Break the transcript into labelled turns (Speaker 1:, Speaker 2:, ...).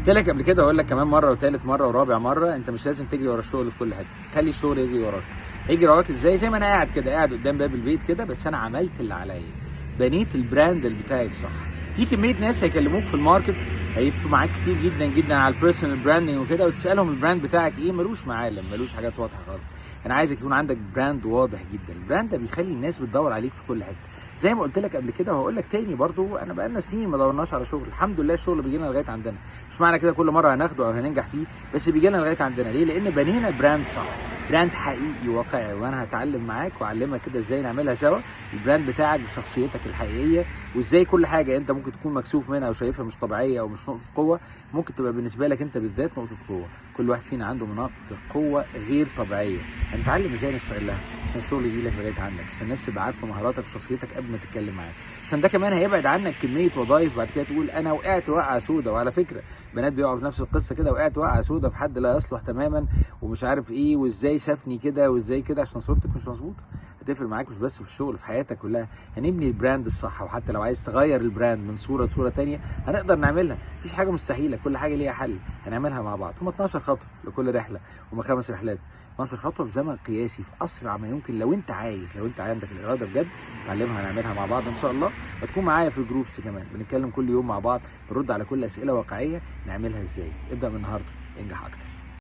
Speaker 1: قلت لك قبل كده واقول لك كمان مره وثالث مره ورابع مره، انت مش لازم تجري ورا الشغل في كل حته، خلي الشغل يجري وراك. يجري وراك ازاي؟ زي ما انا قاعد كده، قاعد قدام باب البيت كده، بس انا عملت اللي عليا، بنيت البراند بتاعي الصح. في كميه ناس هيكلموك في الماركت هيفرقوا معاك كتير جدا جدا على البيرسونال براندنج وكده، وتسالهم البراند بتاعك ايه، ملوش معالم، ملوش حاجات واضحه خالص. انا عايزك يكون عندك براند واضح جدا. البراند ده بيخلي الناس بتدور عليك في كل حته. زي ما قلت لك قبل كده وهقول لك تاني برضو، انا بقالنا سنين ما دورناش على شغل، الحمد لله الشغل بيجي لنا لغايه عندنا. مش معنى كده كل مره هناخده او هننجح فيه، بس بيجي لنا لغايه عندنا. ليه؟ لان بنينا براند صح، براند حقيقي واقعي. وانا هتعلم معاك واعلمك كده ازاي نعملها سوا، البراند بتاعك بشخصيتك الحقيقيه، وازاي كل حاجه انت ممكن تكون مكسوف منها او شايفها مش طبيعيه او مش نقطه قوه، ممكن تبقى بالنسبه لك انت بالذات نقطه قوه. كل واحد فينا عنده مناطق قوه غير طبيعيه، هنتعلم ازاي نستغلها عشان الشغل يجي لك لغايه عندك، عشان الناس تبقى عارفه مهاراتك وشخصيتك قبل ما تتكلم معاك، عشان ده كمان هيبعد عنك كميه وظايف بعد كده تقول انا وقعت وقعه سودا. وعلى فكره بنات بيقعوا في نفس القصه كده، وقعت وقعه سودا في حد لا يصلح تماما ومش عارف ايه، وازاي شافني كده وازاي كده، عشان صورتك مش مظبوطه. هتفرق معاك مش بس في الشغل، في حياتك كلها. هنبني البراند الصح، وحتى لو عايز تغير البراند من صوره لصوره ثانيه هنقدر نعملها. مفيش حاجه مستحيله، كل حاجه ليها حل، هنعملها مع بعض. هم 12 خطوه لكل رحله، هم 5 رحلات، 12 خطوه في زمن قياسي، في اسرع ما يمكن. لو انت عايز، لو انت عندك الاراده بجد نتعلمها، هنعملها مع بعض ان شاء الله. وتكون معايا في الجروبس كمان، بنتكلم كل يوم مع بعض، بنرد على كل اسئله واقعيه. نعملها ازاي؟ ابدا من النهارده، انجح اكتر.